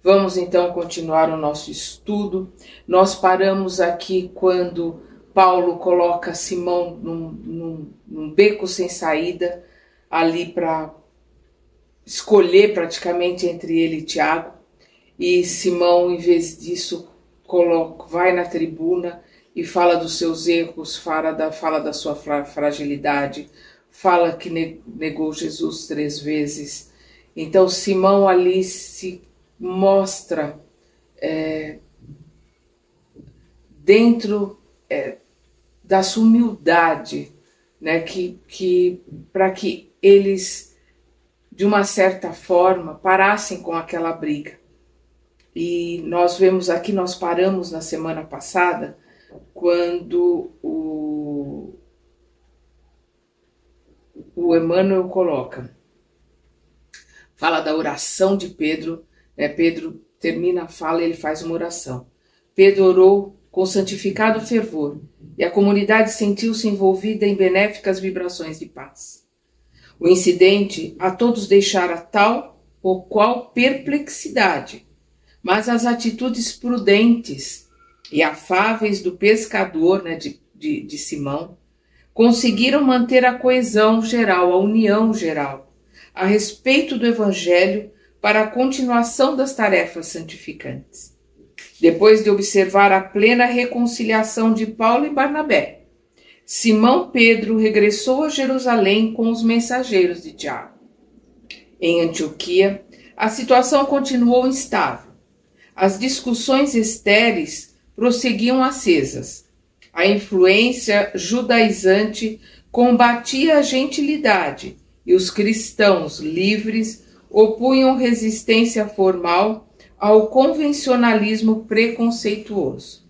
Vamos então continuar o nosso estudo. Nós paramos aqui quando Paulo coloca Simão num beco sem saída, ali para escolher praticamente entre ele e Tiago. E Simão, em vez disso, vai na tribuna e fala dos seus erros, fala da sua fragilidade, fala que negou Jesus 3 vezes. Então Simão ali se mostra dentro da sua humildade, né, que para que eles, de uma certa forma, parassem com aquela briga. E nós vemos aqui, nós paramos na semana passada, quando o Emmanuel fala da oração de Pedro, né? Pedro termina a fala e ele faz uma oração. Pedro orou com santificado fervor e a comunidade sentiu-se envolvida em benéficas vibrações de paz. O incidente a todos deixara tal ou qual perplexidade, mas as atitudes prudentes e afáveis do pescador, né, de Simão, conseguiram manter a coesão geral, a união geral, a respeito do Evangelho para a continuação das tarefas santificantes. Depois de observar a plena reconciliação de Paulo e Barnabé, Simão Pedro regressou a Jerusalém com os mensageiros de Tiago. Em Antioquia, a situação continuou instável. As discussões estéreis prosseguiam acesas. A influência judaizante combatia a gentilidade e os cristãos livres opunham resistência formal ao convencionalismo preconceituoso.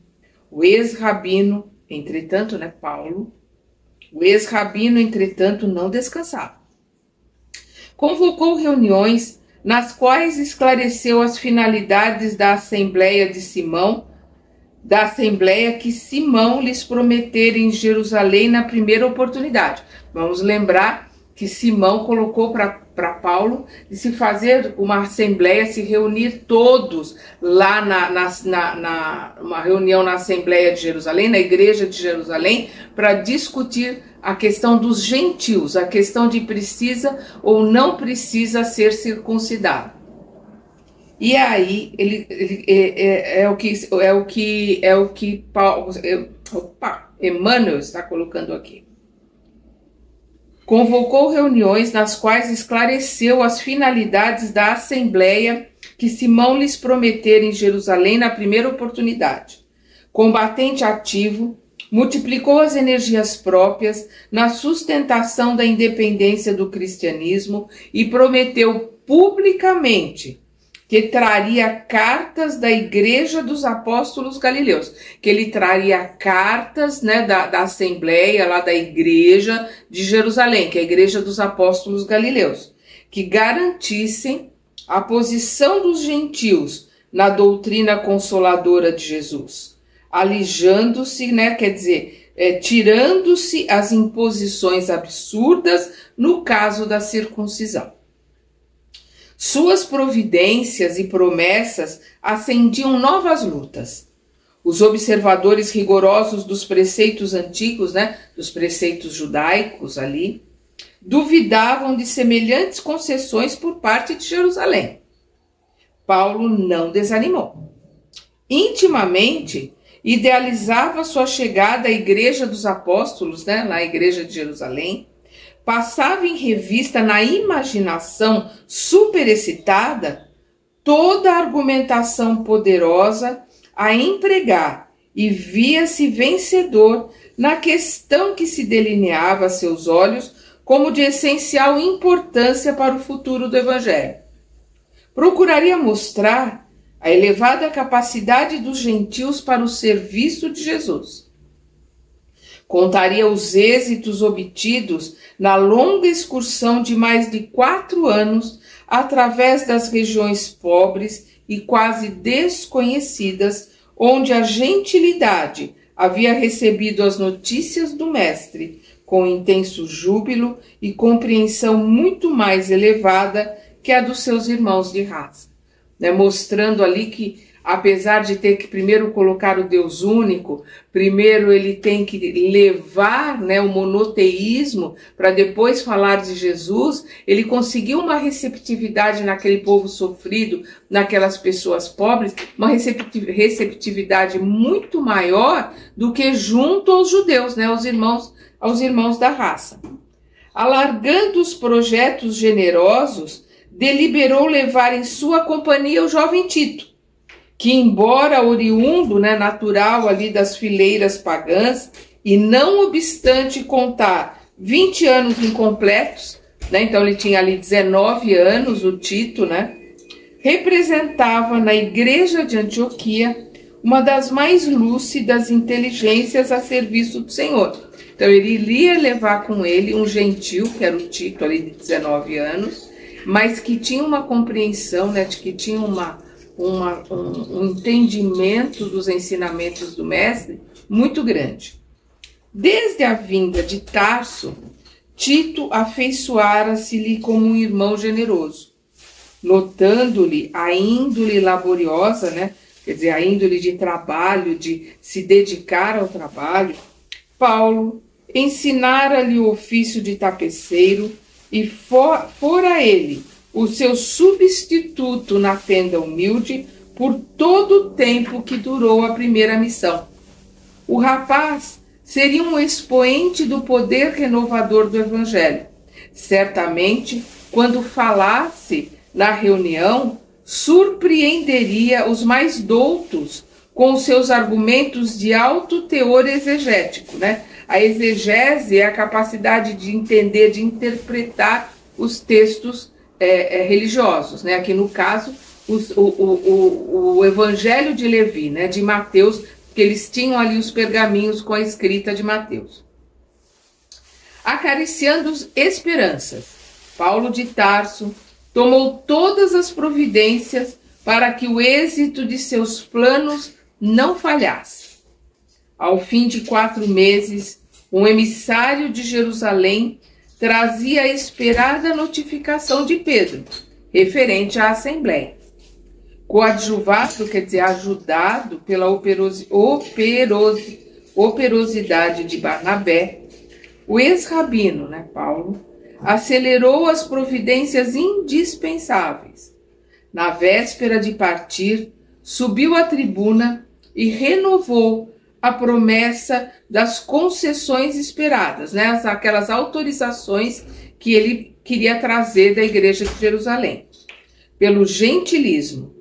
O ex-rabino, entretanto, Paulo, não descansava. Convocou reuniões nas quais esclareceu as finalidades da Assembleia de Simão, da Assembleia que Simão lhes prometera em Jerusalém na primeira oportunidade. Vamos lembrar que Simão colocou para Paulo de se fazer uma Assembleia, se reunir todos lá uma reunião na Assembleia de Jerusalém, na Igreja de Jerusalém, para discutir a questão dos gentios, a questão de precisa ou não precisa ser circuncidado. E aí Emmanuel está colocando aqui. Convocou reuniões nas quais esclareceu as finalidades da Assembleia que Simão lhes prometera em Jerusalém na primeira oportunidade. Combatente ativo, multiplicou as energias próprias na sustentação da independência do cristianismo e prometeu publicamente que traria cartas da Igreja dos Apóstolos Galileus, que ele traria cartas, né, da Assembleia, lá da Igreja de Jerusalém, que é a Igreja dos Apóstolos Galileus, que garantissem a posição dos gentios na doutrina consoladora de Jesus, alijando-se, né, quer dizer, tirando-se as imposições absurdas no caso da circuncisão. Suas providências e promessas acendiam novas lutas. Os observadores rigorosos dos preceitos antigos, né, dos preceitos judaicos ali, duvidavam de semelhantes concessões por parte de Jerusalém. Paulo não desanimou. Intimamente, idealizava sua chegada à Igreja dos Apóstolos, né, na Igreja de Jerusalém, passava em revista na imaginação superexcitada toda a argumentação poderosa a empregar e via-se vencedor na questão que se delineava a seus olhos como de essencial importância para o futuro do Evangelho. Procuraria mostrar a elevada capacidade dos gentios para o serviço de Jesus. Contaria os êxitos obtidos na longa excursão de mais de 4 anos através das regiões pobres e quase desconhecidas, onde a gentilidade havia recebido as notícias do Mestre com intenso júbilo e compreensão muito mais elevada que a dos seus irmãos de raça. né, mostrando ali que, apesar de ter que primeiro colocar o Deus único, primeiro ele tem que levar, né, o monoteísmo para depois falar de Jesus, ele conseguiu uma receptividade naquele povo sofrido, naquelas pessoas pobres, uma receptividade muito maior do que junto aos judeus, né, aos irmãos da raça. Alargando os projetos generosos, deliberou levar em sua companhia o jovem Tito, que, embora oriundo, né, natural ali das fileiras pagãs, e não obstante contar 20 anos incompletos, né, então ele tinha ali 19 anos, o Tito, né, representava na igreja de Antioquia uma das mais lúcidas inteligências a serviço do Senhor. Então ele iria levar com ele um gentil, que era o Tito ali de 19 anos, mas que tinha uma compreensão, né, de que tinha um entendimento dos ensinamentos do mestre muito grande. Desde a vinda de Tarso, Tito afeiçoara-se-lhe como um irmão generoso, notando-lhe a índole laboriosa, né? Quer dizer, a índole de trabalho, de se dedicar ao trabalho. Paulo ensinara-lhe o ofício de tapeceiro e fora ele o seu substituto na tenda humilde por todo o tempo que durou a primeira missão. O rapaz seria um expoente do poder renovador do Evangelho. Certamente, quando falasse na reunião, surpreenderia os mais doutos com os seus argumentos de alto teor exegético, né? A exegese é a capacidade de entender, de interpretar os textos religiosos, né? Aqui no caso o Evangelho de Levi, né? De Mateus, que eles tinham ali os pergaminhos com a escrita de Mateus. Acariciando esperanças, Paulo de Tarso tomou todas as providências para que o êxito de seus planos não falhasse. Ao fim de 4 meses, um emissário de Jerusalém trazia a esperada notificação de Pedro, referente à Assembleia. Coadjuvado, quer dizer, ajudado pela operosidade de Barnabé, o ex-rabino, né, Paulo, acelerou as providências indispensáveis. Na véspera de partir, subiu à tribuna e renovou a promessa das concessões esperadas, né? Aquelas autorizações que ele queria trazer da igreja de Jerusalém. Pelo gentilismo,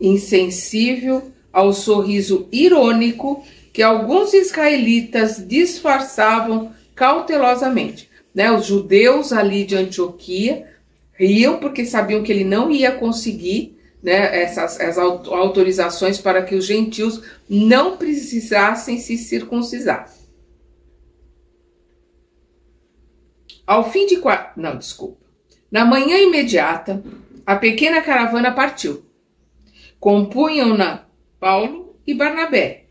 insensível ao sorriso irônico que alguns israelitas disfarçavam cautelosamente, né? Os judeus ali de Antioquia riam porque sabiam que ele não ia conseguir, né, essas autorizações para que os gentios não precisassem se circuncidar. Na manhã imediata, a pequena caravana partiu. Compunham-na Paulo e Barnabé,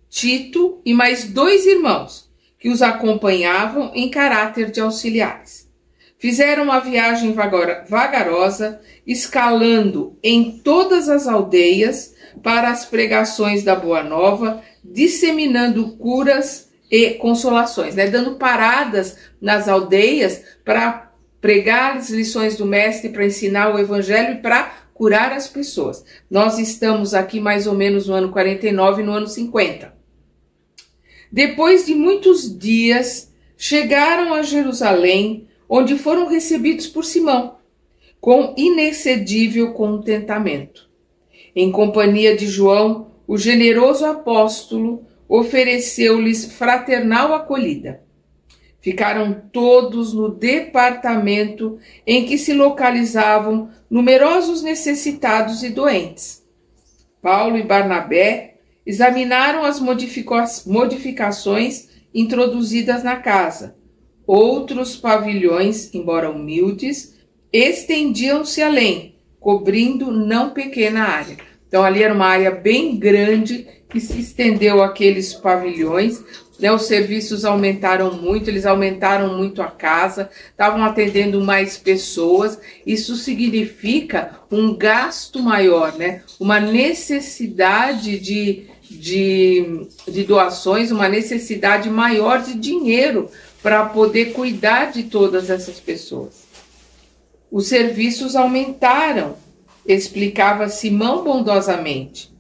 Tito e mais 2 irmãos, que os acompanhavam em caráter de auxiliares. Fizeram uma viagem vagarosa, escalando em todas as aldeias para as pregações da Boa Nova, disseminando curas e consolações, né? Dando paradas nas aldeias para pregar as lições do Mestre, para ensinar o Evangelho e para curar as pessoas. Nós estamos aqui mais ou menos no ano 49, no ano 50. Depois de muitos dias, chegaram a Jerusalém, onde foram recebidos por Simão, com inexcedível contentamento. Em companhia de João, o generoso apóstolo ofereceu-lhes fraternal acolhida. Ficaram todos no departamento em que se localizavam numerosos necessitados e doentes. Paulo e Barnabé examinaram as modificações introduzidas na casa. Outros pavilhões, embora humildes, estendiam-se além, cobrindo não pequena área. Então ali era uma área bem grande que se estendeu aqueles pavilhões, né? Os serviços aumentaram muito, eles aumentaram muito a casa, estavam atendendo mais pessoas. Isso significa um gasto maior, né? Uma necessidade de doações, uma necessidade maior de dinheiro para poder cuidar de todas essas pessoas. Os serviços aumentaram, explicava Simão bondosamente.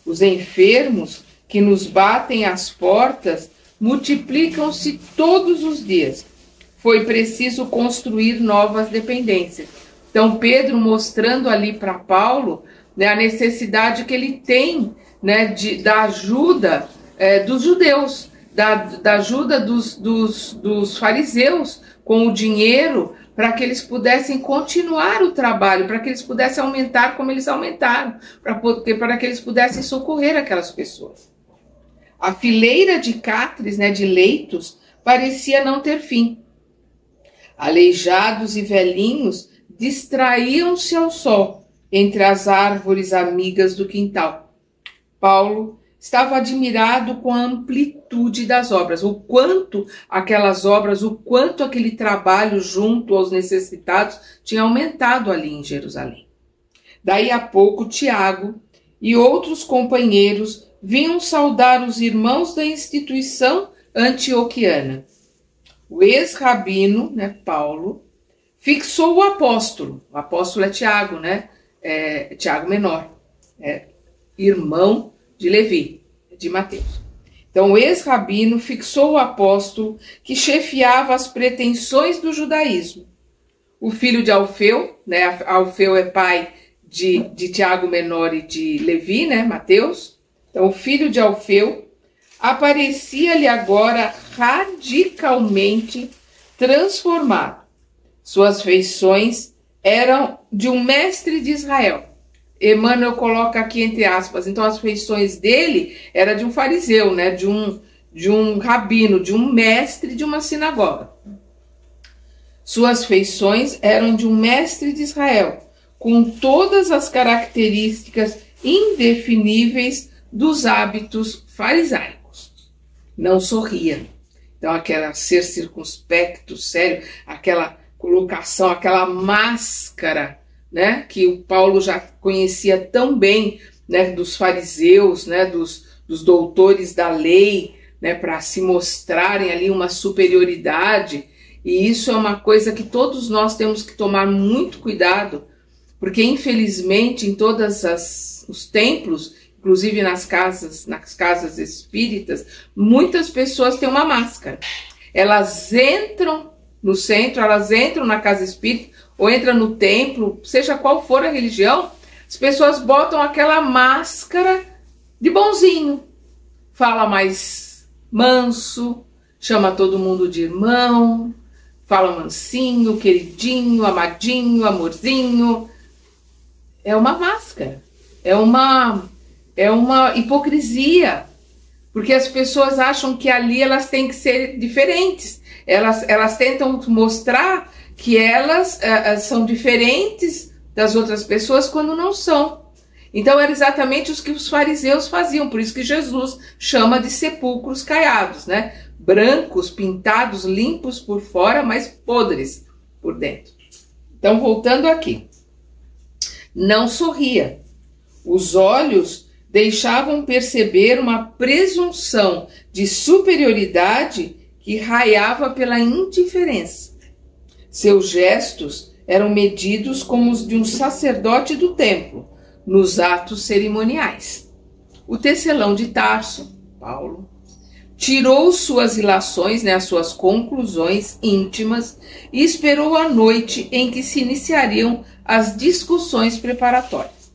Os enfermos que nos batem às portas multiplicam-se todos os dias. Foi preciso construir novas dependências. Então, Pedro mostrando ali para Paulo, né, a necessidade que ele tem, né, da ajuda dos judeus, da ajuda dos fariseus com o dinheiro, para que eles pudessem continuar o trabalho, para que eles pudessem aumentar como eles aumentaram, para que eles pudessem socorrer aquelas pessoas. A fileira de catres, né, de leitos, parecia não ter fim. Aleijados e velhinhos distraíam-se ao sol entre as árvores amigas do quintal. Paulo estava admirado com a amplitude das obras, o quanto aquelas obras, o quanto aquele trabalho junto aos necessitados tinha aumentado ali em Jerusalém. Daí a pouco, Tiago e outros companheiros vinham saudar os irmãos da instituição antioquiana. O ex-rabino, né, Paulo, fixou o apóstolo é Tiago, né? Tiago menor, irmão de Levi, de Mateus. Então, o ex-rabino fixou o apóstolo que chefiava as pretensões do judaísmo. O filho de Alfeu, né? Alfeu é pai de Tiago menor e de Levi, né? Mateus. Então, o filho de Alfeu aparecia-lhe agora radicalmente transformado. Suas feições eram de um mestre de Israel. Emmanuel coloca aqui entre aspas. Então, as feições dele eram de um fariseu, né? De um rabino, de um mestre de uma sinagoga. Suas feições eram de um mestre de Israel, com todas as características indefiníveis dos hábitos farisaicos. Não sorria. Então, aquela ser circunspecto, sério, aquela colocação, aquela máscara, né, que o Paulo já conhecia tão bem, né, dos fariseus, né, dos doutores da lei, né, para se mostrarem ali uma superioridade. E isso é uma coisa que todos nós temos que tomar muito cuidado, porque infelizmente em todos os templos, inclusive nas casas espíritas, muitas pessoas têm uma máscara. Elas entram no centro, elas entram na casa espírita, ou entram no templo, seja qual for a religião, as pessoas botam aquela máscara de bonzinho. Fala mais manso, chama todo mundo de irmão, fala mansinho, queridinho, amadinho, amorzinho. É uma máscara, é uma hipocrisia, porque as pessoas acham que ali elas têm que ser diferentes. Elas tentam mostrar que elas são diferentes das outras pessoas quando não são. Então era exatamente o que os fariseus faziam, por isso que Jesus chama de sepulcros caiados, né? Brancos, pintados, limpos por fora, mas podres por dentro. Então, voltando aqui. Não sorria. Os olhos deixavam perceber uma presunção de superioridade que raiava pela indiferença. Seus gestos eram medidos como os de um sacerdote do templo, nos atos cerimoniais. O tecelão de Tarso, Paulo, tirou suas ilações, né, as suas conclusões íntimas e esperou a noite em que se iniciariam as discussões preparatórias.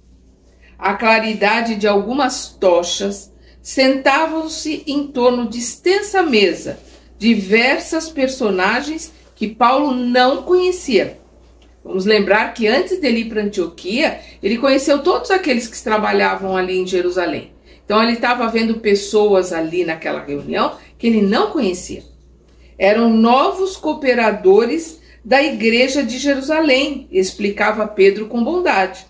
À claridade de algumas tochas, sentavam-se em torno de extensa mesa diversas personagens que Paulo não conhecia. Vamos lembrar que antes dele ir para Antioquia, ele conheceu todos aqueles que trabalhavam ali em Jerusalém. Então ele estava vendo pessoas ali naquela reunião que ele não conhecia. Eram novos cooperadores da igreja de Jerusalém, explicava Pedro com bondade.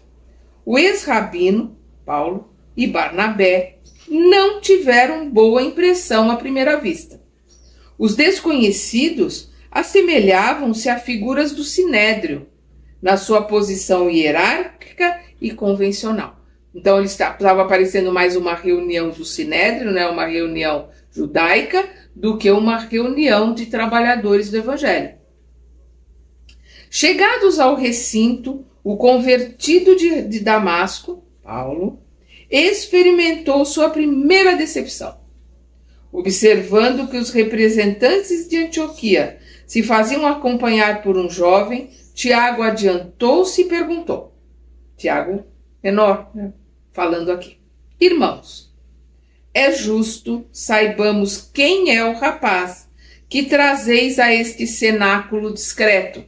O ex-rabino, Paulo, e Barnabé não tiveram boa impressão à primeira vista. Os desconhecidos assemelhavam-se a figuras do sinédrio, na sua posição hierárquica e convencional. Então, ele estava parecendo mais uma reunião do sinédrio, né, uma reunião judaica, do que uma reunião de trabalhadores do evangelho. Chegados ao recinto, o convertido de Damasco, Paulo, experimentou sua primeira decepção. Observando que os representantes de Antioquia se faziam acompanhar por um jovem, Tiago adiantou-se e perguntou. Tiago, menor, né? Falando aqui. Irmãos, é justo saibamos quem é o rapaz que trazeis a este cenáculo discreto.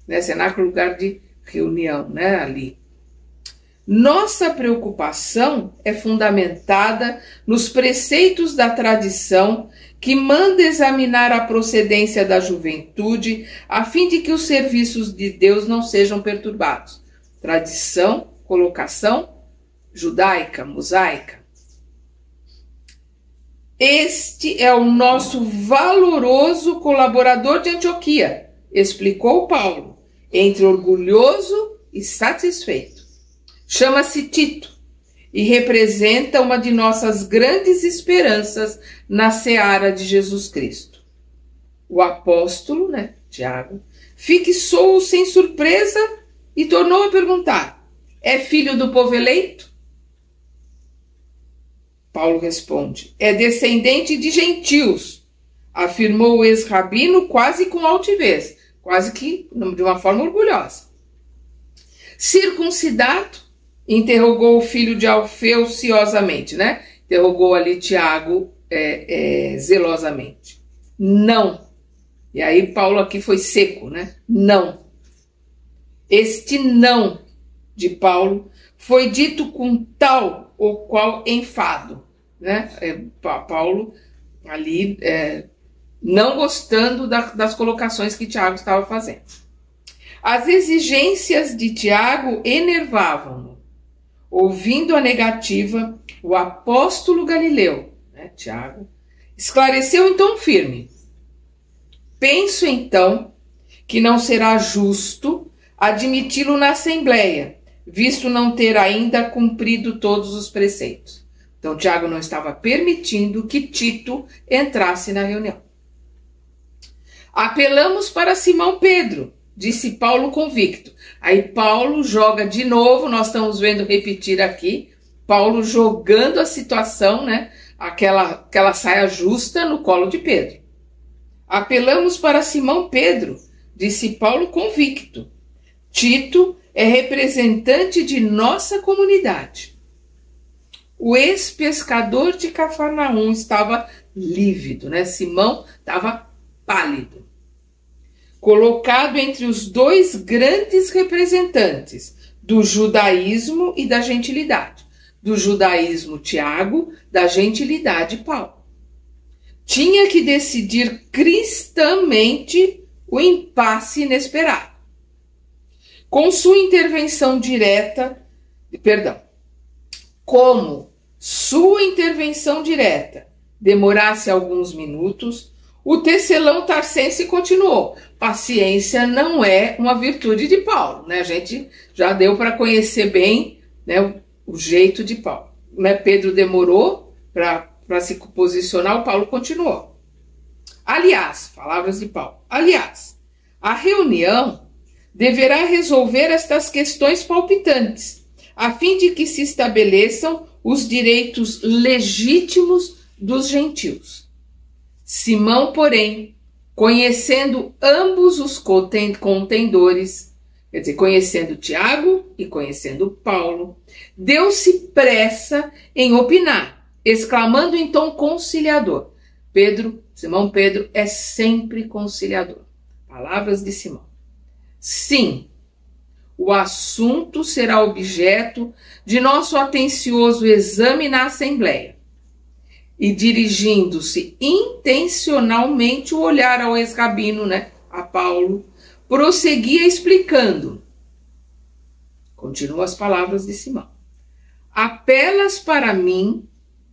Né? Cenáculo, lugar de reunião, né? Ali. Nossa preocupação é fundamentada nos preceitos da tradição que manda examinar a procedência da juventude a fim de que os serviços de Deus não sejam perturbados. Tradição, colocação judaica, mosaica. Este é o nosso valoroso colaborador de Antioquia, explicou Paulo, entre orgulhoso e satisfeito. Chama-se Tito e representa uma de nossas grandes esperanças na seara de Jesus Cristo. O apóstolo, né, Tiago, fixou-o sem surpresa e tornou a perguntar: é filho do povo eleito? Paulo responde: é descendente de gentios, afirmou o ex-rabino quase com altivez, quase que de uma forma orgulhosa. Circuncidado? Interrogou o filho de Alfeu ciosamente, né? Interrogou ali Tiago zelosamente. Não. E aí Paulo aqui foi seco, né? Não. Este não de Paulo foi dito com tal ou qual enfado, né? Paulo ali não gostando das colocações que Tiago estava fazendo. As exigências de Tiago enervavam-no. Ouvindo a negativa, o apóstolo Galileu, né, Tiago, esclareceu em tom firme: penso então que não será justo admiti-lo na assembleia, visto não ter ainda cumprido todos os preceitos. Então, Tiago não estava permitindo que Tito entrasse na reunião. Apelamos para Simão Pedro, disse Paulo convicto. Aí Paulo joga de novo, nós estamos vendo repetir aqui, Paulo jogando a situação, né, aquela saia justa no colo de Pedro. Apelamos para Simão Pedro, disse Paulo convicto. Tito é representante de nossa comunidade. O ex-pescador de Cafarnaum estava lívido, né? Simão estava pálido. Colocado entre os dois grandes representantes do judaísmo e da gentilidade. Do judaísmo, Tiago, da gentilidade, Paulo. Tinha que decidir cristamente o impasse inesperado. Com sua intervenção direta, como sua intervenção direta demorasse alguns minutos, o tecelão tarcense continuou. Paciência não é uma virtude de Paulo, né? A gente já deu para conhecer bem, né, o jeito de Paulo. Né? Pedro demorou para se posicionar, o Paulo continuou. Aliás, palavras de Paulo, aliás, a reunião deverá resolver estas questões palpitantes, a fim de que se estabeleçam os direitos legítimos dos gentios. Simão, porém, conhecendo ambos os contendores, quer dizer, conhecendo Tiago e conhecendo Paulo, deu-se pressa em opinar, exclamando em tom conciliador. Simão Pedro é sempre conciliador. Palavras de Simão. Sim, o assunto será objeto de nosso atencioso exame na Assembleia. E dirigindo-se intencionalmente o olhar ao ex-rabino, né, a Paulo, prosseguia explicando. Continuam as palavras de Simão. Apelas para mim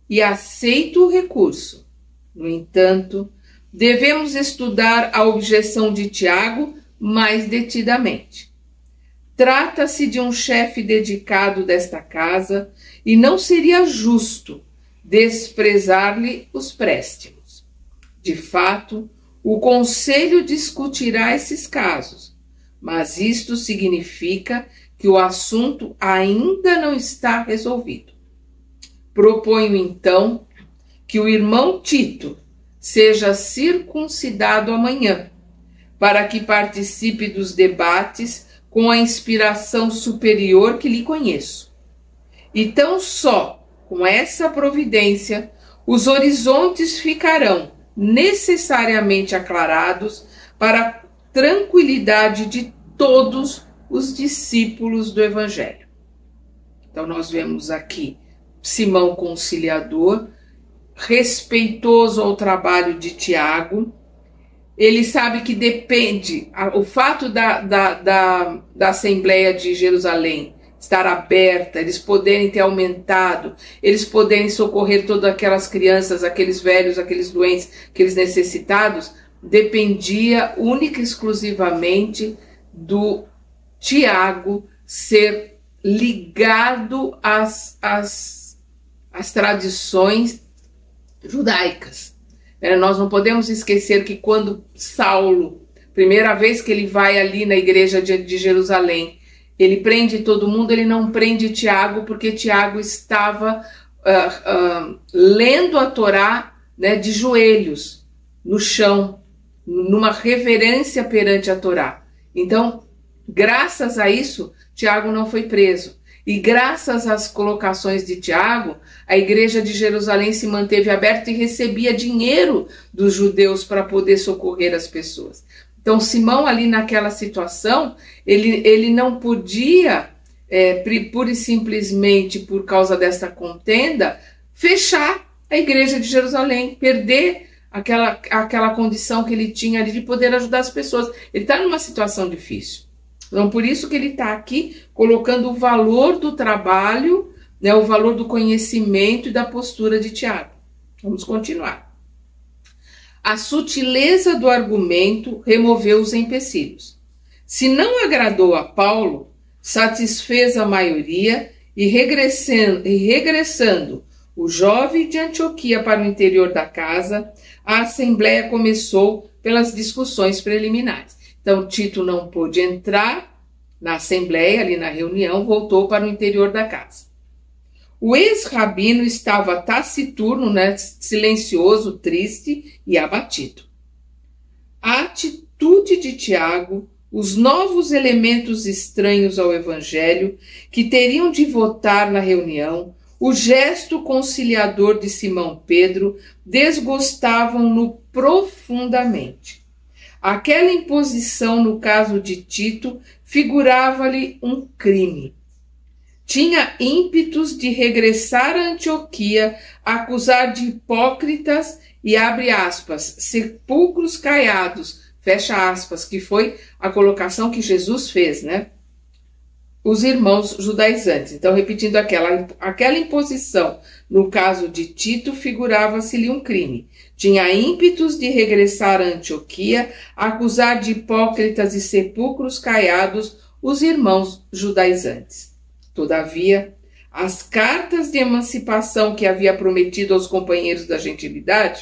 e aceito o recurso. No entanto, devemos estudar a objeção de Tiago mais detidamente. Trata-se de um chefe dedicado desta casa e não seria justo desprezar-lhe os préstimos. De fato, o conselho discutirá esses casos, mas isto significa que o assunto ainda não está resolvido. Proponho, então, que o irmão Tito seja circuncidado amanhã, para que participe dos debates com a inspiração superior que lhe conheço. E tão só com essa providência, os horizontes ficarão necessariamente aclarados para a tranquilidade de todos os discípulos do Evangelho. Então nós vemos aqui Simão Conciliador, respeitoso ao trabalho de Tiago. Ele sabe que depende, o fato da Assembleia de Jerusalém estar aberta, eles poderem ter aumentado, eles poderem socorrer todas aquelas crianças, aqueles velhos, aqueles doentes, aqueles necessitados, dependia única e exclusivamente do Tiago ser ligado às tradições judaicas. Nós não podemos esquecer que quando Saulo, primeira vez que ele vai ali na igreja de Jerusalém, ele prende todo mundo, ele não prende Tiago, porque Tiago estava lendo a Torá, né, de joelhos, no chão, numa reverência perante a Torá. Então, graças a isso, Tiago não foi preso. E graças às colocações de Tiago, a igreja de Jerusalém se manteve aberta e recebia dinheiro dos judeus para poder socorrer as pessoas. Então, Simão, ali naquela situação, ele não podia, pura e simplesmente por causa dessa contenda, fechar a igreja de Jerusalém, perder aquela condição que ele tinha ali de poder ajudar as pessoas. Ele está numa situação difícil. Então, por isso que ele está aqui colocando o valor do trabalho, né, o valor do conhecimento e da postura de Tiago. Vamos continuar. A sutileza do argumento removeu os empecilhos. Se não agradou a Paulo, satisfez a maioria e regressando o jovem de Antioquia para o interior da casa, a assembleia começou pelas discussões preliminares. Então, Tito não pôde entrar na assembleia, ali na reunião, voltou para o interior da casa. O ex-rabino estava taciturno, né, silencioso, triste e abatido. A atitude de Tiago, os novos elementos estranhos ao evangelho, que teriam de votar na reunião, o gesto conciliador de Simão Pedro desgostavam-no profundamente. Aquela imposição, no caso de Tito, figurava-lhe um crime. Tinha ímpetos de regressar a Antioquia, acusar de hipócritas e, abre aspas, sepulcros caiados, fecha aspas, que foi a colocação que Jesus fez, né? Os irmãos judaizantes. Então, repetindo aquela imposição, no caso de Tito, figurava-se-lhe um crime. Tinha ímpetos de regressar a Antioquia, acusar de hipócritas e sepulcros caiados os irmãos judaizantes. Todavia, as cartas de emancipação que havia prometido aos companheiros da gentilidade,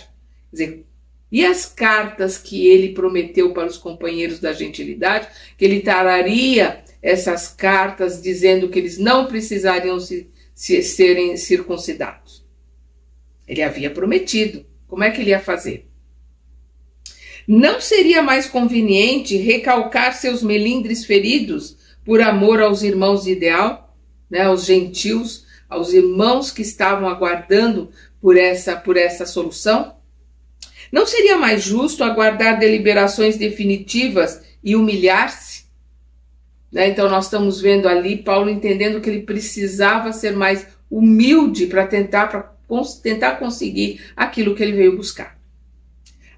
quer dizer, e as cartas que ele prometeu para os companheiros da gentilidade, que ele traria essas cartas dizendo que eles não precisariam serem circuncidados. Ele havia prometido. Como é que ele ia fazer? Não seria mais conveniente recalcar seus melindres feridos por amor aos irmãos de ideal, né, aos gentios, aos irmãos que estavam aguardando por essa solução? Não seria mais justo aguardar deliberações definitivas e humilhar-se? Né? Então nós estamos vendo ali Paulo entendendo que ele precisava ser mais humilde para tentar conseguir aquilo que ele veio buscar.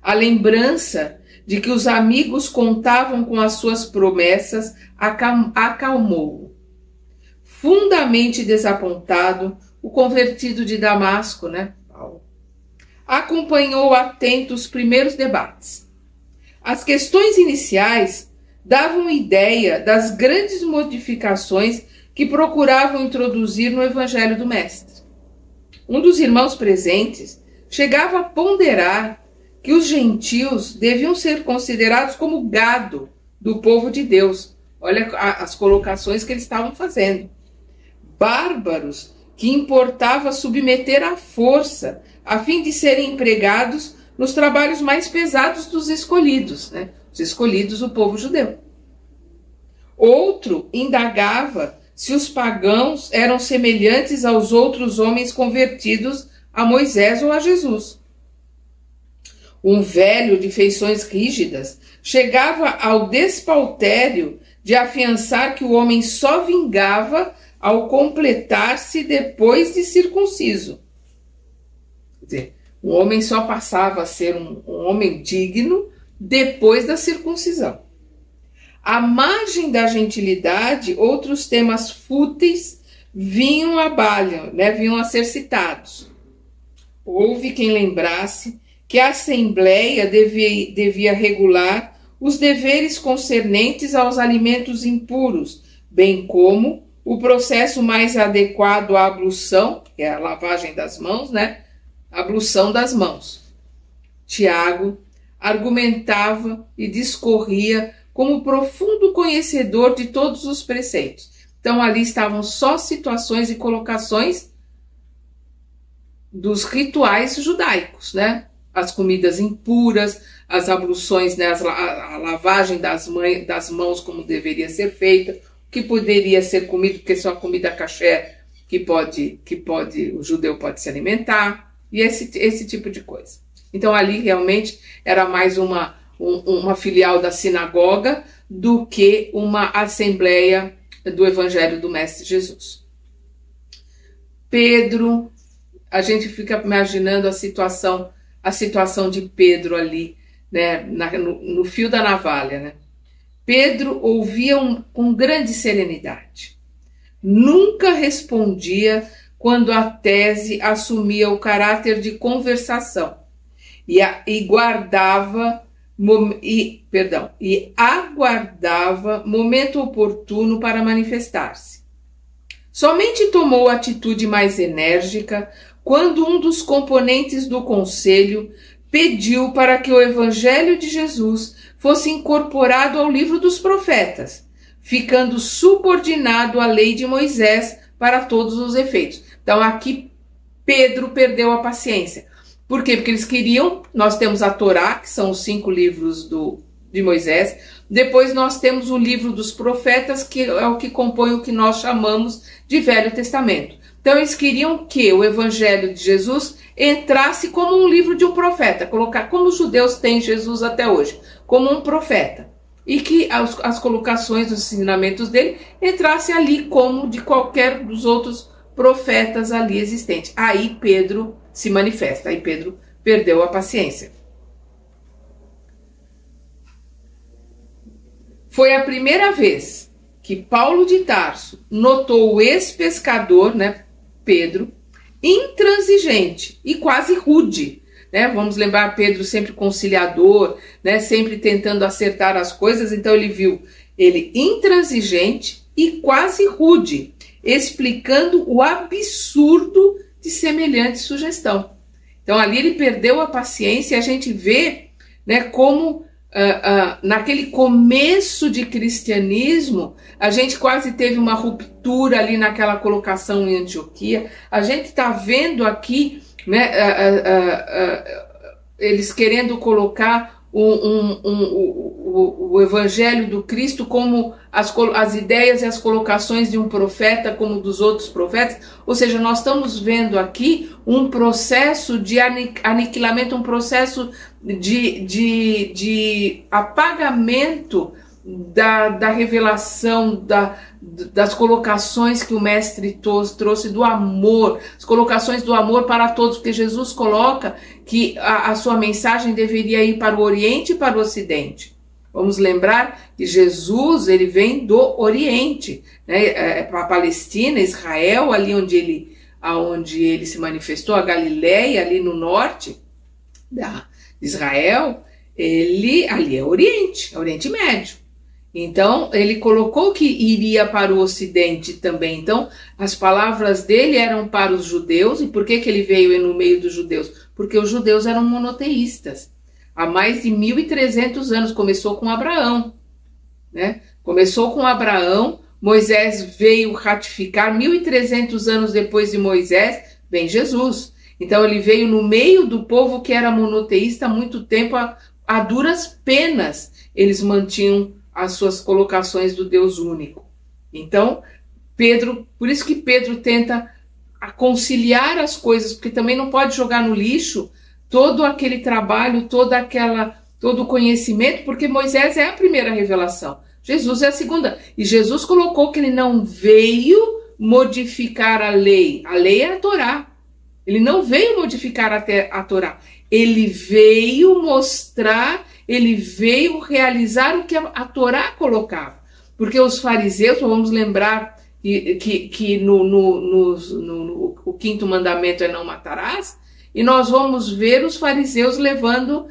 A lembrança de que os amigos contavam com as suas promessas acalmou-o. Fundamente desapontado, o convertido de Damasco, né, Paulo, acompanhou atento os primeiros debates. As questões iniciais davam ideia das grandes modificações que procuravam introduzir no Evangelho do Mestre. Um dos irmãos presentes chegava a ponderar que os gentios deviam ser considerados como gado do povo de Deus. Olha as colocações que eles estavam fazendo. Bárbaros que importava submeter à força, a fim de serem empregados nos trabalhos mais pesados dos escolhidos, né? Os escolhidos, o povo judeu. Outro indagava se os pagãos eram semelhantes aos outros homens convertidos a Moisés ou a Jesus. Um velho de feições rígidas chegava ao despautério de afiançar que o homem só vingava ao completar-se depois de circunciso. Quer dizer, o homem só passava a ser um homem digno depois da circuncisão. À margem da gentilidade, outros temas fúteis vinham à baila, né, vinham a ser citados. Houve quem lembrasse que a Assembleia devia regular os deveres concernentes aos alimentos impuros, bem como o processo mais adequado à ablução, que é a lavagem das mãos, né? A ablução das mãos. Tiago argumentava e discorria como profundo conhecedor de todos os preceitos. Então ali estavam só situações e colocações dos rituais judaicos, né? As comidas impuras, as abluções, né? A lavagem das mãos como deveria ser feita, o que poderia ser comido, porque só comida kasher que o judeu pode se alimentar, e esse tipo de coisa. Então ali realmente era mais uma filial da sinagoga do que uma assembleia do Evangelho do Mestre Jesus. Pedro, a gente fica imaginando a situação de Pedro ali, né, no fio da navalha, né? Pedro ouvia com grande serenidade. Nunca respondia quando a tese assumia o caráter de conversação e aguardava momento oportuno para manifestar-se. Somente tomou atitude mais enérgica quando um dos componentes do conselho pediu para que o Evangelho de Jesus fosse incorporado ao livro dos profetas, ficando subordinado à lei de Moisés para todos os efeitos. Então aqui Pedro perdeu a paciência. Por quê? Porque eles queriam, nós temos a Torá, que são os 5 livros de Moisés, depois nós temos o livro dos profetas, que é o que compõe o que nós chamamos de Velho Testamento. Então eles queriam que o Evangelho de Jesus entrasse como um livro de um profeta, colocar como os judeus têm Jesus até hoje, como um profeta, e que as colocações dos ensinamentos dele entrassem ali como de qualquer dos outros profetas ali existentes. Aí Pedro se manifesta, aí Pedro perdeu a paciência. Foi a primeira vez que Paulo de Tarso notou o ex-pescador, né, Pedro, intransigente e quase rude, né? Vamos lembrar Pedro sempre conciliador, né, sempre tentando acertar as coisas, então ele viu ele intransigente e quase rude, explicando o absurdo de semelhante sugestão. Então ali ele perdeu a paciência e a gente vê, né, como naquele começo de cristianismo a gente quase teve uma ruptura ali naquela colocação em Antioquia. A gente está vendo aqui, né, eles querendo colocar o Evangelho do Cristo como as ideias e as colocações de um profeta como dos outros profetas. Ou seja, nós estamos vendo aqui um processo de aniquilamento, um processo de apagamento da revelação, das colocações que o Mestre trouxe do amor, as colocações do amor para todos, porque Jesus coloca que a sua mensagem deveria ir para o Oriente e para o Ocidente. Vamos lembrar que Jesus, ele vem do Oriente, né? Para a Palestina, Israel, ali onde ele se manifestou, a Galileia, ali no norte, de Israel, ali é Oriente Médio. Então, ele colocou que iria para o Ocidente também. Então, as palavras dele eram para os judeus. E por que ele veio no meio dos judeus? Porque os judeus eram monoteístas. Há mais de 1.300 anos, começou com Abraão, né? Começou com Abraão, Moisés veio ratificar, 1.300 anos depois de Moisés, vem Jesus. Então, ele veio no meio do povo que era monoteísta há muito tempo, a duras penas eles mantinham as suas colocações do Deus único. Então, por isso que Pedro tenta conciliar as coisas, porque também não pode jogar no lixo todo aquele trabalho, todo o conhecimento, porque Moisés é a primeira revelação, Jesus é a segunda. E Jesus colocou que ele não veio modificar a lei é a Torá. Ele não veio modificar a Torá, ele veio mostrar, ele veio realizar o que a Torá colocava. Porque os fariseus, vamos lembrar que o quinto mandamento é não matarás, e nós vamos ver os fariseus levando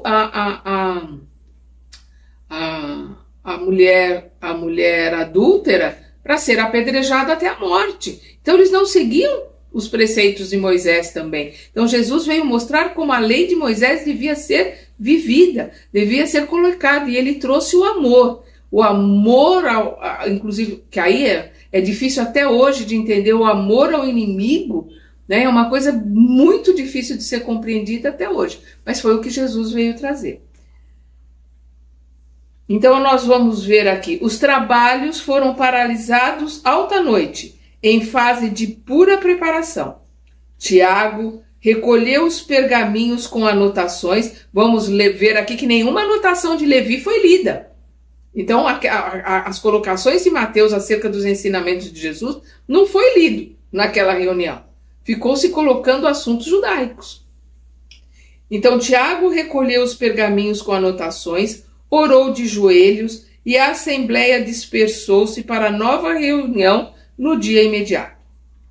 a mulher adúltera para ser apedrejada até a morte. Então eles não seguiam os preceitos de Moisés também. Então Jesus veio mostrar como a lei de Moisés devia ser vivida, devia ser colocada, e ele trouxe o amor. O amor, inclusive, que aí é difícil até hoje de entender, o amor ao inimigo, né? É uma coisa muito difícil de ser compreendida até hoje, mas foi o que Jesus veio trazer. Então nós vamos ver aqui, os trabalhos foram paralisados alta noite, em fase de pura preparação. Tiago recolheu os pergaminhos com anotações. Vamos ver aqui que nenhuma anotação de Levi foi lida. Então, as colocações de Mateus acerca dos ensinamentos de Jesus não foi lido naquela reunião. Ficou se colocando assuntos judaicos. Então, Tiago recolheu os pergaminhos com anotações, orou de joelhos e a assembleia dispersou-se para a nova reunião no dia imediato.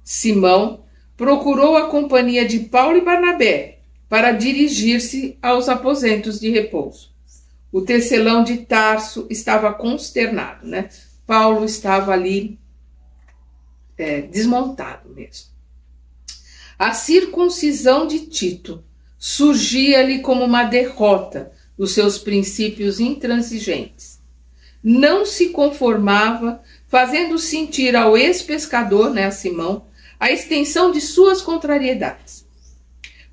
Simão procurou a companhia de Paulo e Barnabé para dirigir-se aos aposentos de repouso. O tecelão de Tarso estava consternado, né? Paulo estava ali desmontado mesmo. A circuncisão de Tito surgia-lhe como uma derrota dos seus princípios intransigentes. Não se conformava, fazendo sentir ao ex-pescador, né, a Simão, a extensão de suas contrariedades.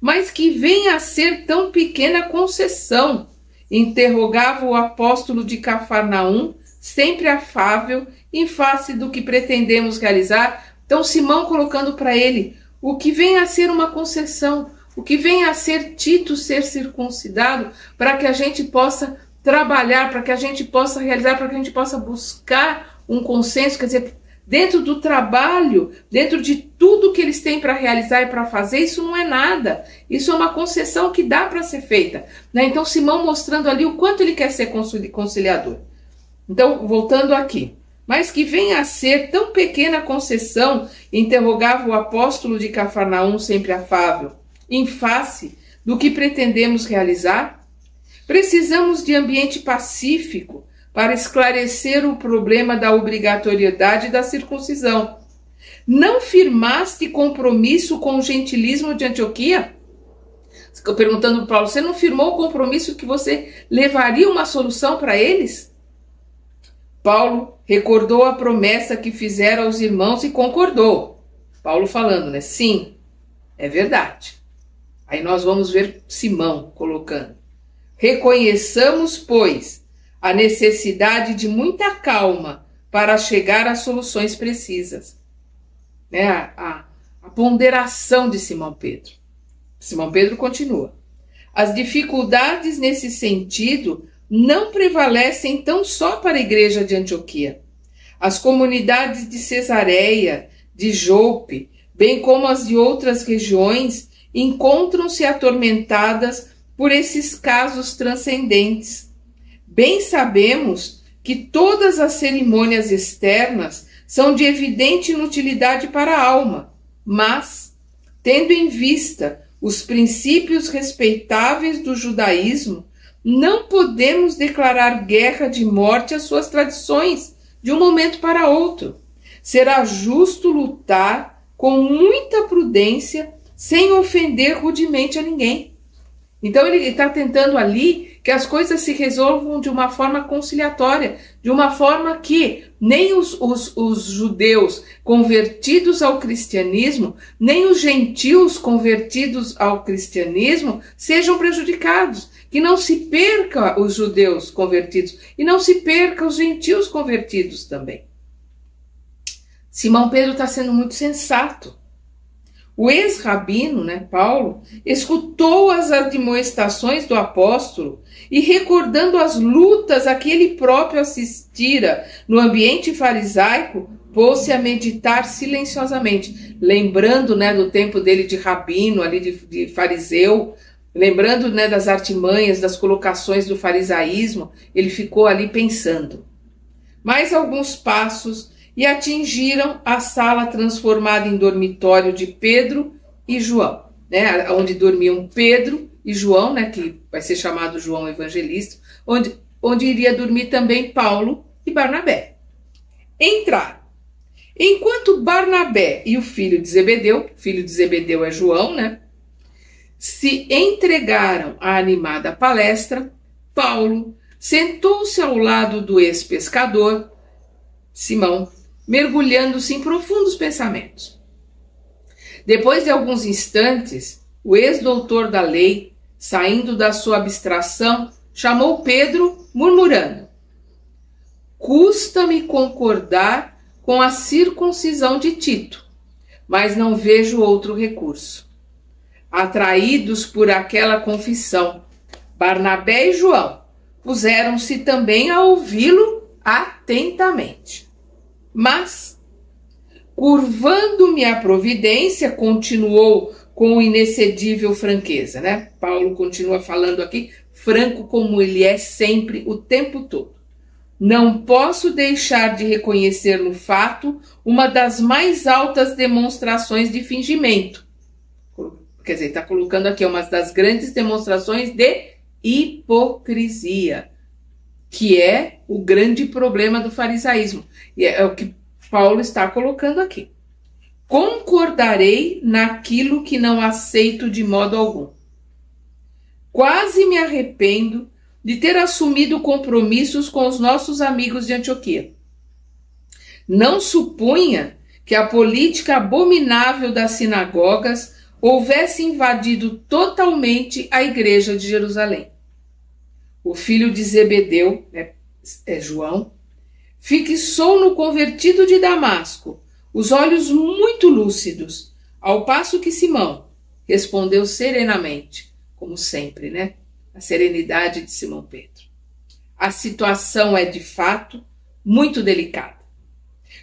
Mas que venha a ser tão pequena concessão, interrogava o apóstolo de Cafarnaum, sempre afável, em face do que pretendemos realizar. Então Simão colocando para ele, o que vem a ser uma concessão, o que vem a ser Tito ser circuncidado, para que a gente possa trabalhar, para que a gente possa realizar, para que a gente possa buscar um consenso, quer dizer, dentro do trabalho, dentro de tudo que eles têm para realizar e para fazer, isso não é nada. Isso é uma concessão que dá para ser feita, né? Então Simão mostrando ali o quanto ele quer ser conciliador. Então, voltando aqui. Mas que venha a ser tão pequena concessão, interrogava o apóstolo de Cafarnaum, sempre afável, em face do que pretendemos realizar? Precisamos de ambiente pacífico para esclarecer o problema da obrigatoriedade da circuncisão. Não firmaste compromisso com o gentilismo de Antioquia? Perguntando para Paulo, você não firmou o compromisso que você levaria uma solução para eles? Paulo recordou a promessa que fizera aos irmãos e concordou. Paulo falando, né? Sim, é verdade. Aí nós vamos ver Simão colocando. Reconheçamos, pois, a necessidade de muita calma para chegar a soluções precisas. Né? A ponderação de Simão Pedro. Simão Pedro continua. As dificuldades nesse sentido não prevalecem tão só para a igreja de Antioquia. As comunidades de Cesareia, de Jope, bem como as de outras regiões, encontram-se atormentadas por esses casos transcendentes. Bem sabemos que todas as cerimônias externas são de evidente inutilidade para a alma, mas, tendo em vista os princípios respeitáveis do judaísmo, não podemos declarar guerra de morte às suas tradições de um momento para outro. Será justo lutar com muita prudência, sem ofender rudemente a ninguém. Então ele está tentando ali que as coisas se resolvam de uma forma conciliatória, de uma forma que nem os judeus convertidos ao cristianismo, nem os gentios convertidos ao cristianismo sejam prejudicados, que não se perca os judeus convertidos e não se perca os gentios convertidos também. Simão Pedro está sendo muito sensato. O ex-rabino, Paulo, escutou as admoestações do apóstolo e, recordando as lutas a que ele próprio assistira no ambiente farisaico, pôs-se a meditar silenciosamente, lembrando do tempo dele de rabino, ali de fariseu, lembrando das artimanhas, das colocações do farisaísmo, ele ficou ali pensando. Mais alguns passos e atingiram a sala transformada em dormitório de Pedro e João, onde dormiam Pedro e João, que vai ser chamado João Evangelista, onde iria dormir também Paulo e Barnabé. Entraram. Enquanto Barnabé e o filho de Zebedeu é João, se entregaram à animada palestra, Paulo sentou-se ao lado do ex-pescador, Simão, mergulhando-se em profundos pensamentos. Depois de alguns instantes, o ex-doutor da lei, saindo da sua abstração, chamou Pedro, murmurando: custa-me concordar com a circuncisão de Tito, mas não vejo outro recurso. Atraídos por aquela confissão, Barnabé e João puseram-se também a ouvi-lo atentamente. Mas, curvando-me à providência, continuou com inexcedível franqueza, Paulo continua falando aqui, franco como ele é sempre, o tempo todo. Não posso deixar de reconhecer no fato uma das mais altas demonstrações de fingimento. Quer dizer, está colocando aqui uma das grandes demonstrações de hipocrisia, que é o grande problema do farisaísmo. E é o que Paulo está colocando aqui. Concordarei naquilo que não aceito de modo algum. Quase me arrependo de ter assumido compromissos com os nossos amigos de Antioquia. Não supunha que a política abominável das sinagogas houvesse invadido totalmente a igreja de Jerusalém. O filho de Zebedeu, João, fixou no convertido de Damasco os olhos muito lúcidos, ao passo que Simão respondeu serenamente, como sempre, a serenidade de Simão Pedro. A situação é, de fato, muito delicada,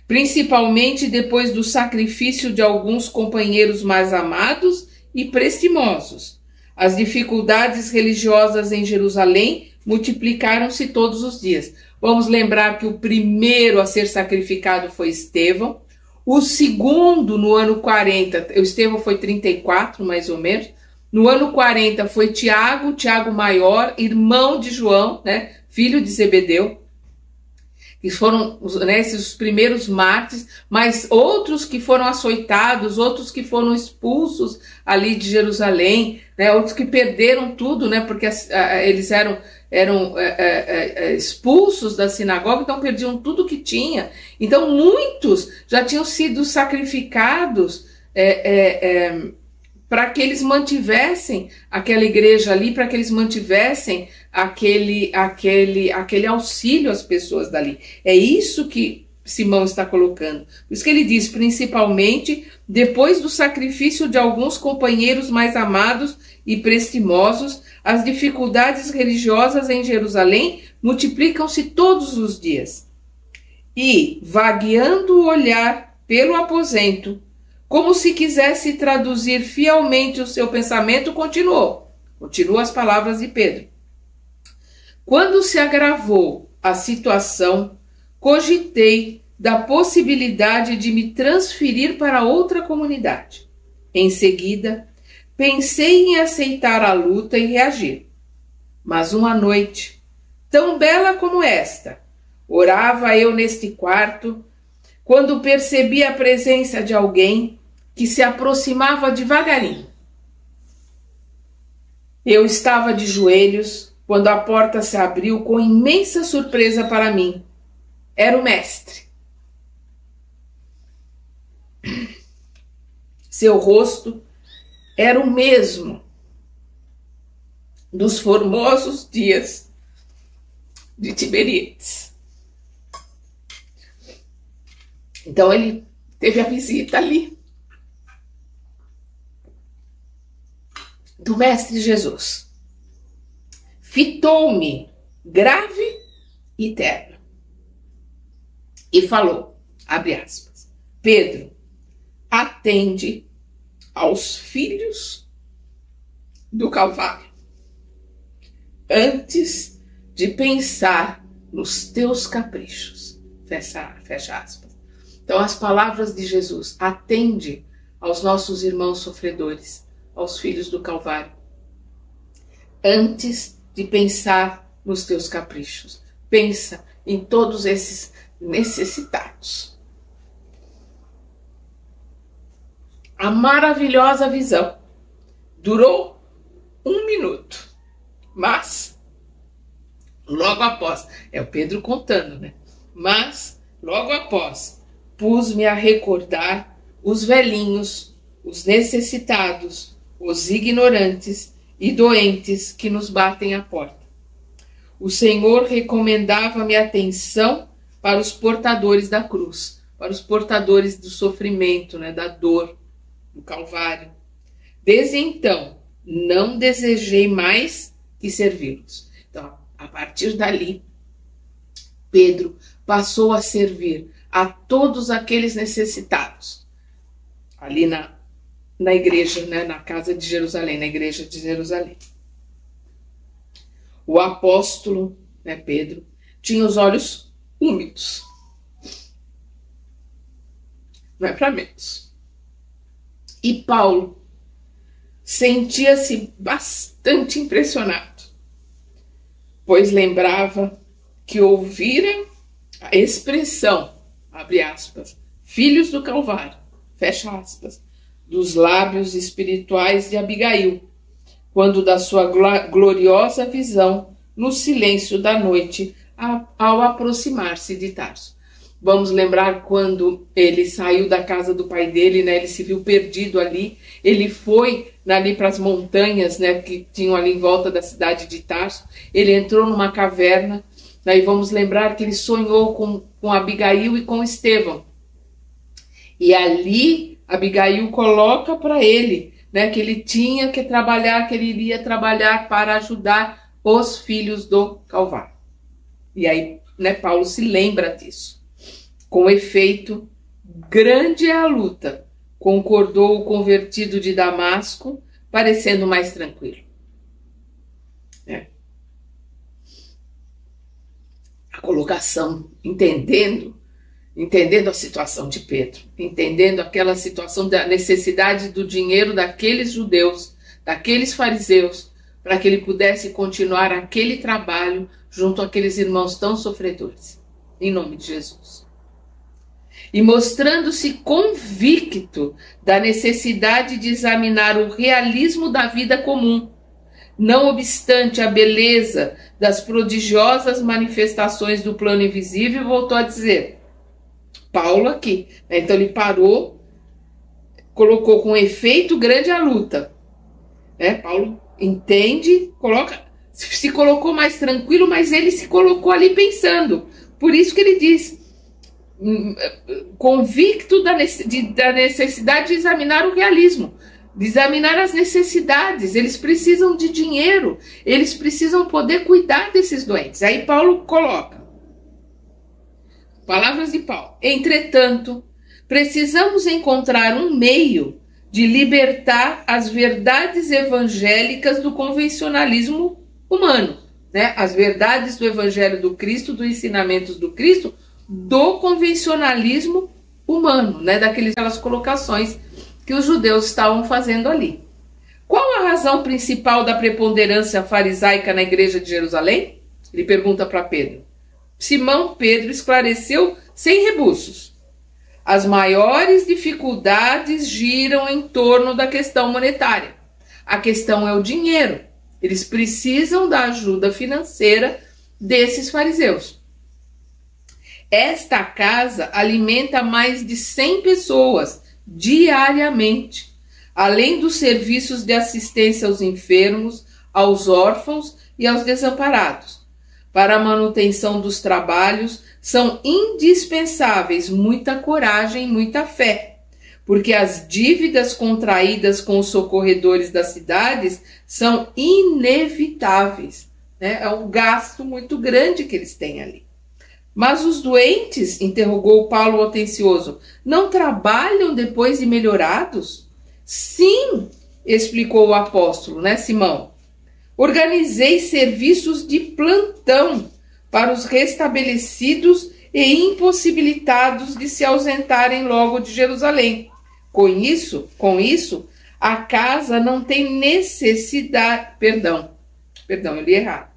principalmente depois do sacrifício de alguns companheiros mais amados e prestimosos. As dificuldades religiosas em Jerusalém multiplicaram-se todos os dias. Vamos lembrar que o primeiro a ser sacrificado foi Estevão, o segundo no ano 40, Estevão foi 34 mais ou menos, no ano 40 foi Tiago maior, irmão de João, filho de Zebedeu, que foram esses primeiros mártires, mas outros que foram açoitados, outros que foram expulsos ali de Jerusalém, outros que perderam tudo, porque eles eram expulsos da sinagoga, então perdiam tudo que tinha. Então muitos já tinham sido sacrificados para que eles mantivessem aquela igreja ali, para que eles mantivessem aquele auxílio às pessoas dali. É isso que Simão está colocando. Por isso que ele diz, principalmente depois do sacrifício de alguns companheiros mais amados e prestimosos, as dificuldades religiosas em Jerusalém multiplicam-se todos os dias. E, vagueando o olhar pelo aposento, como se quisesse traduzir fielmente o seu pensamento, continua as palavras de Pedro. Quando se agravou a situação, cogitei da possibilidade de me transferir para outra comunidade. Em seguida, pensei em aceitar a luta e reagir. Mas uma noite, tão bela como esta, orava eu neste quarto, quando percebi a presença de alguém que se aproximava devagarinho. Eu estava de joelhos quando a porta se abriu com imensa surpresa para mim. Era o mestre. Seu rosto era o mesmo dos formosos dias de Tiberíades. Então ele teve a visita ali do Mestre Jesus. Fitou-me grave e terno e falou, abre aspas, Pedro, atende aos filhos do Calvário antes de pensar nos teus caprichos. Fecha aspas. Então, as palavras de Jesus, atende aos nossos irmãos sofredores, aos filhos do Calvário, antes de pensar nos teus caprichos. Pensa em todos esses necessitados. A maravilhosa visão durou 1 minuto, mas logo após, é o Pedro contando, né? Mas logo após, pus-me a recordar os velhinhos, os necessitados, os ignorantes e doentes que nos batem à porta. O Senhor recomendava-me atenção para os portadores da cruz, para os portadores do sofrimento, né, da dor, do Calvário. Desde então, não desejei mais que servi-los. Então, a partir dali, Pedro passou a servir a todos aqueles necessitados. Ali na igreja, né, na casa de Jerusalém, na igreja de Jerusalém. O apóstolo, né, Pedro, tinha os olhos úmidos. Não é para menos. E Paulo sentia-se bastante impressionado, pois lembrava que ouvira a expressão, abre aspas, filhos do Calvário, fecha aspas, dos lábios espirituais de Abigail, quando da sua gloriosa visão no silêncio da noite ao aproximar-se de Tarso. Vamos lembrar quando ele saiu da casa do pai dele, né? Ele se viu perdido ali. Ele foi ali para as montanhas, né? Que tinham ali em volta da cidade de Tarso. Ele entrou numa caverna. Né, e vamos lembrar que ele sonhou com Abigail e com Estevão. E ali Abigail coloca para ele, né? Que ele tinha que trabalhar, que ele iria trabalhar para ajudar os filhos do Calvário. E aí, né? Paulo se lembra disso. Com efeito, grande é a luta, concordou o convertido de Damasco, parecendo mais tranquilo. A colocação, entendendo a situação de Pedro, entendendo aquela situação da necessidade do dinheiro daqueles judeus, daqueles fariseus, para que ele pudesse continuar aquele trabalho junto àqueles irmãos tão sofredores. Em nome de Jesus. E mostrando-se convicto da necessidade de examinar o realismo da vida comum, não obstante a beleza das prodigiosas manifestações do plano invisível, voltou a dizer, Paulo aqui, né? Então ele parou, colocou com efeito grande a luta, né? Paulo entende, se colocou mais tranquilo, mas ele se colocou ali pensando, por isso que ele diz, convicto da necessidade de examinar o realismo, de examinar as necessidades. Eles precisam de dinheiro, eles precisam poder cuidar desses doentes. Aí Paulo coloca, palavras de Paulo, entretanto, precisamos encontrar um meio de libertar as verdades evangélicas do convencionalismo humano, né? As verdades do evangelho do Cristo, dos ensinamentos do Cristo, do convencionalismo humano, né? Daquelas colocações que os judeus estavam fazendo ali. a razão principal da preponderância farisaica na igreja de Jerusalém? Ele pergunta para Pedro. Simão Pedro esclareceu sem rebuços. As maiores dificuldades giram em torno da questão monetária. A questão é o dinheiro. Eles precisam da ajuda financeira desses fariseus. Esta casa alimenta mais de 100 pessoas diariamente, além dos serviços de assistência aos enfermos, aos órfãos e aos desamparados. Para a manutenção dos trabalhos, são indispensáveis muita coragem e muita fé, porque as dívidas contraídas com os socorredores das cidades são inevitáveis, né? É um gasto muito grande que eles têm ali. Mas os doentes, interrogou Paulo atencioso, não trabalham depois de melhorados? Sim, explicou o apóstolo, né, Simão? Organizei serviços de plantão para os restabelecidos e impossibilitados de se ausentarem logo de Jerusalém. Com isso, a casa não tem necessidade... Perdão, eu li errado.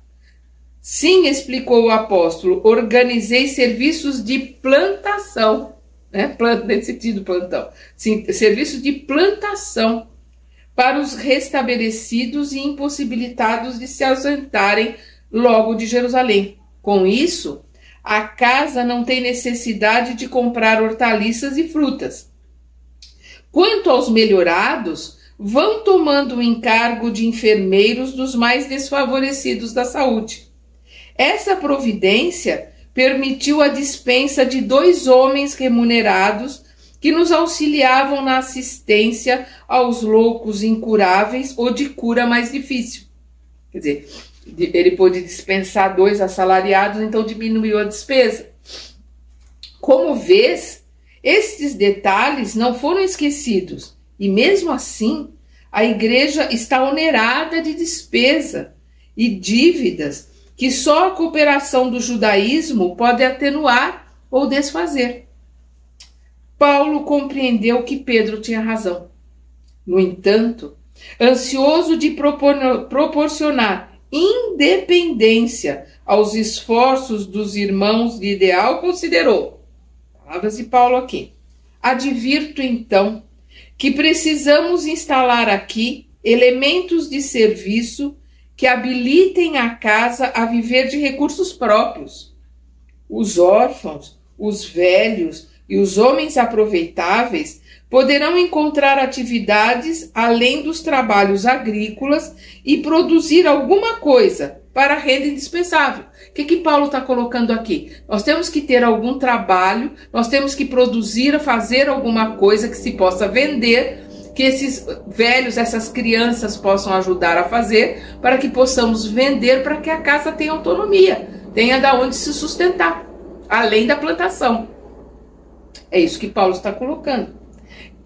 Sim, explicou o apóstolo, organizei serviços de plantação, né? Nesse sentido, plantão. Sim, serviços de plantação para os restabelecidos e impossibilitados de se ausentarem logo de Jerusalém. Com isso, a casa não tem necessidade de comprar hortaliças e frutas. Quanto aos melhorados, vão tomando o encargo de enfermeiros dos mais desfavorecidos da saúde. Essa providência permitiu a dispensa de 2 homens remunerados que nos auxiliavam na assistência aos loucos incuráveis ou de cura mais difícil. Quer dizer, ele pôde dispensar 2 assalariados, então diminuiu a despesa. Como vês, estes detalhes não foram esquecidos e mesmo assim a igreja está onerada de despesa e dívidas que só a cooperação do judaísmo pode atenuar ou desfazer. Paulo compreendeu que Pedro tinha razão. No entanto, ansioso de proporcionar independência aos esforços dos irmãos de ideal, considerou, palavras de Paulo aqui, advirto então que precisamos instalar aqui elementos de serviço que habilitem a casa a viver de recursos próprios. Os órfãos, os velhos e os homens aproveitáveis poderão encontrar atividades além dos trabalhos agrícolas e produzir alguma coisa para a renda indispensável. O que Paulo está colocando aqui? Nós temos que ter algum trabalho, nós temos que produzir, fazer alguma coisa que se possa vender, que esses velhos, essas crianças possam ajudar a fazer, para que possamos vender, para que a casa tenha autonomia, tenha de onde se sustentar, além da plantação. É isso que Paulo está colocando.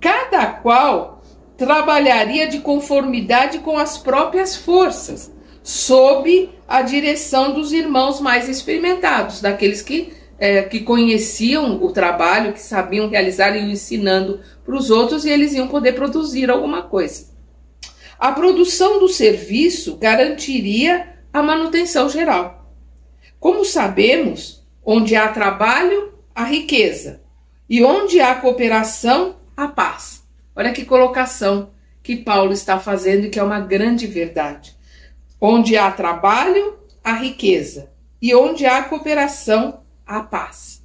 Cada qual trabalharia de conformidade com as próprias forças, sob a direção dos irmãos mais experimentados, daqueles que conheciam o trabalho, que sabiam realizar e iam ensinando para os outros, e eles iam poder produzir alguma coisa. A produção do serviço garantiria a manutenção geral. Como sabemos, onde há trabalho, há riqueza, e onde há cooperação, há paz. Olha que colocação que Paulo está fazendo e que é uma grande verdade. Onde há trabalho, há riqueza, e onde há cooperação, há paz.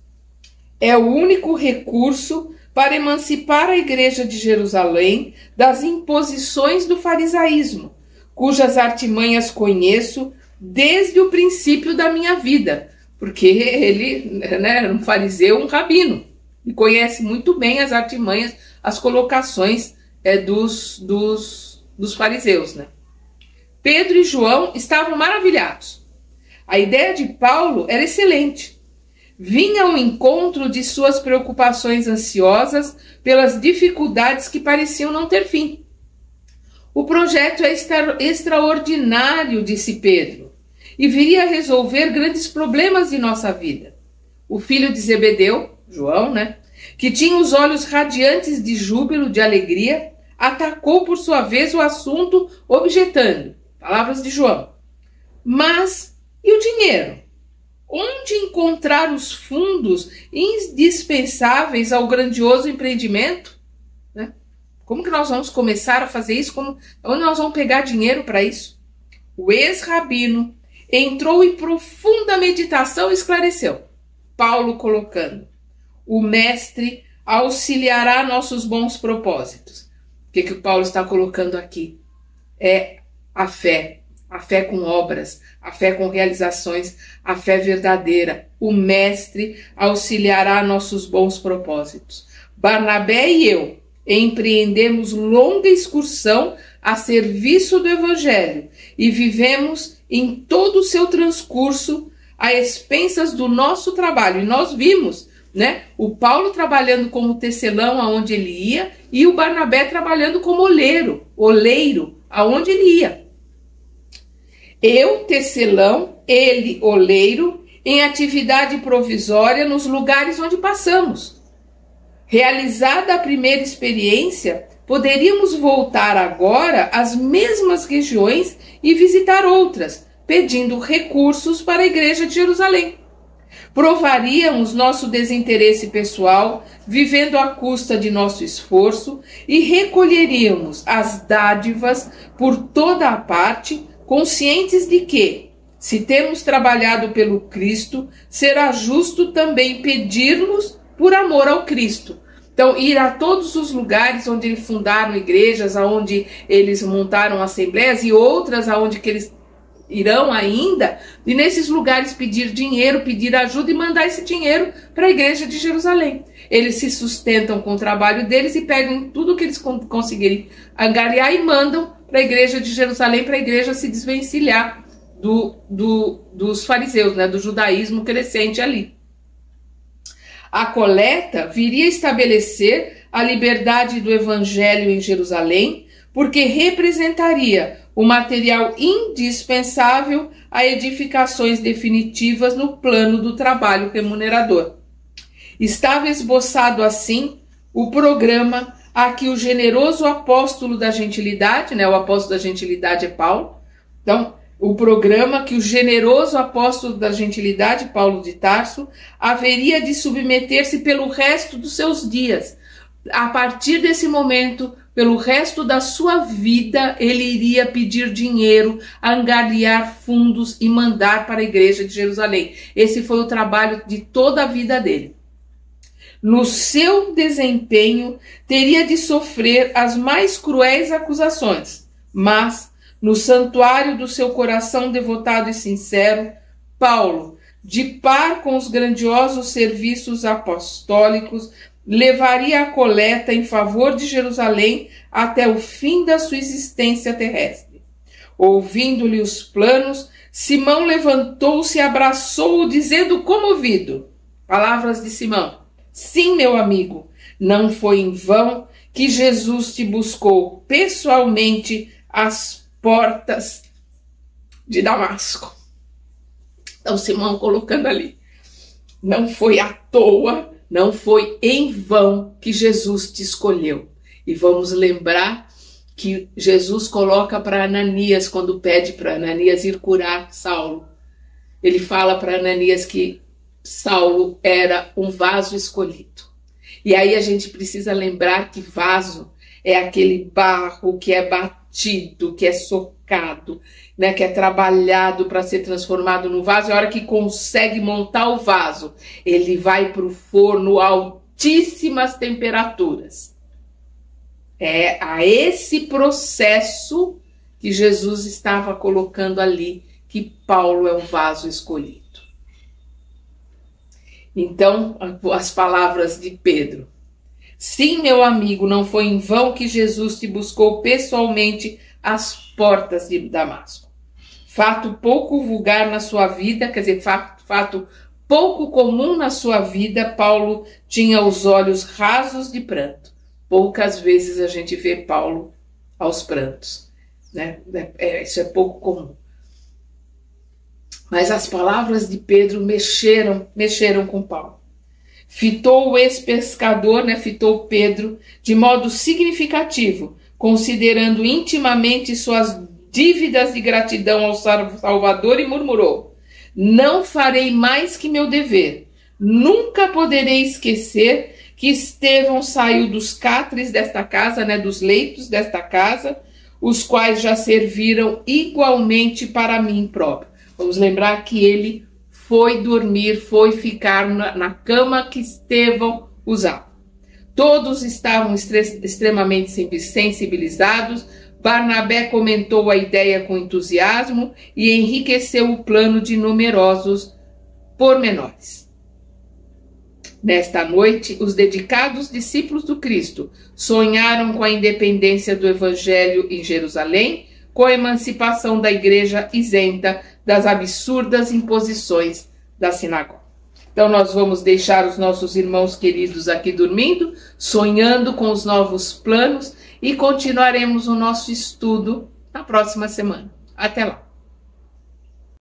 É o único recurso para emancipar a igreja de Jerusalém das imposições do farisaísmo, cujas artimanhas conheço desde o princípio da minha vida, porque ele era um fariseu, um rabino, e conhece muito bem as artimanhas, as colocações dos fariseus, né? Pedro e João estavam maravilhados. A ideia de Paulo era excelente. Vinha ao encontro de suas preocupações ansiosas pelas dificuldades que pareciam não ter fim. O projeto é extraordinário, disse Pedro, e viria a resolver grandes problemas de nossa vida. O filho de Zebedeu, João, né, que tinha os olhos radiantes de júbilo, de alegria, atacou por sua vez o assunto, objetando, palavras de João, mas e o dinheiro? Onde encontrar os fundos indispensáveis ao grandioso empreendimento? Né? Como que nós vamos começar a fazer isso? Onde nós vamos pegar dinheiro para isso? O ex-rabino entrou em profunda meditação e esclareceu. Paulo colocando, o mestre auxiliará nossos bons propósitos. O que o Paulo está colocando aqui? É a fé com obras, a fé com realizações, a fé verdadeira. O mestre auxiliará nossos bons propósitos. Barnabé e eu empreendemos longa excursão a serviço do Evangelho e vivemos em todo o seu transcurso a expensas do nosso trabalho. E nós vimos, né, o Paulo trabalhando como tecelão aonde ele ia e o Barnabé trabalhando como oleiro aonde ele ia. Eu, tecelão, ele, oleiro, em atividade provisória nos lugares onde passamos. Realizada a primeira experiência, poderíamos voltar agora às mesmas regiões e visitar outras, pedindo recursos para a igreja de Jerusalém. Provaríamos nosso desinteresse pessoal, vivendo à custa de nosso esforço, e recolheríamos as dádivas por toda a parte, conscientes de que, se temos trabalhado pelo Cristo, será justo também pedir-nos por amor ao Cristo. Então, ir a todos os lugares onde eles fundaram igrejas, onde eles montaram assembleias e outras aonde que eles irão ainda, e nesses lugares pedir dinheiro, pedir ajuda e mandar esse dinheiro para a igreja de Jerusalém. Eles se sustentam com o trabalho deles e pegam tudo que eles conseguirem angariar e mandam para a igreja de Jerusalém, para a igreja se desvencilhar dos fariseus, né, do judaísmo crescente ali. A coleta viria estabelecer a liberdade do evangelho em Jerusalém, porque representaria o material indispensável a edificações definitivas no plano do trabalho remunerador. Estava esboçado assim o programa a que o generoso apóstolo da gentilidade, né, o apóstolo da gentilidade é Paulo, então o programa que o generoso apóstolo da gentilidade, Paulo de Tarso, haveria de submeter-se pelo resto dos seus dias. A partir desse momento, pelo resto da sua vida, ele iria pedir dinheiro, angariar fundos e mandar para a igreja de Jerusalém. Esse foi o trabalho de toda a vida dele. No seu desempenho, teria de sofrer as mais cruéis acusações, mas, no santuário do seu coração devotado e sincero, Paulo, de par com os grandiosos serviços apostólicos, levaria a coleta em favor de Jerusalém até o fim da sua existência terrestre. Ouvindo-lhe os planos, Simão levantou-se e abraçou-o, dizendo comovido, palavras de Simão, sim, meu amigo, não foi em vão que Jesus te buscou pessoalmente às portas de Damasco. Então Simão colocando ali, não foi à toa, não foi em vão que Jesus te escolheu. E vamos lembrar que Jesus coloca para Ananias, quando pede para Ananias ir curar Saulo. Ele fala para Ananias que Saulo era um vaso escolhido. E aí a gente precisa lembrar que vaso é aquele barro que é batido, que é socado, né, que é trabalhado para ser transformado no vaso. E a hora que consegue montar o vaso, ele vai para o forno a altíssimas temperaturas. É a esse processo que Jesus estava colocando ali, que Paulo é o vaso escolhido. Então, as palavras de Pedro. Sim, meu amigo, não foi em vão que Jesus te buscou pessoalmente às portas de Damasco. Fato pouco vulgar na sua vida, quer dizer, fato pouco comum na sua vida, Paulo tinha os olhos rasos de pranto. Poucas vezes a gente vê Paulo aos prantos, né? Isso é pouco comum. Mas as palavras de Pedro mexeram com Paulo. Fitou o ex-pescador, né? Fitou Pedro de modo significativo, considerando intimamente suas dívidas de gratidão ao Salvador, e murmurou: não farei mais que meu dever. Nunca poderei esquecer que Estevão saiu dos catres desta casa, dos leitos desta casa, os quais já serviram igualmente para mim próprio. Vamos lembrar que ele foi dormir, foi ficar na cama que Estevão usava. Todos estavam extremamente sensibilizados. Barnabé comentou a ideia com entusiasmo e enriqueceu o plano de numerosos pormenores. Nesta noite, os dedicados discípulos do Cristo sonharam com a independência do Evangelho em Jerusalém, com a emancipação da igreja isenta das absurdas imposições da sinagoga. Então nós vamos deixar os nossos irmãos queridos aqui dormindo, sonhando com os novos planos, e continuaremos o nosso estudo na próxima semana. Até lá!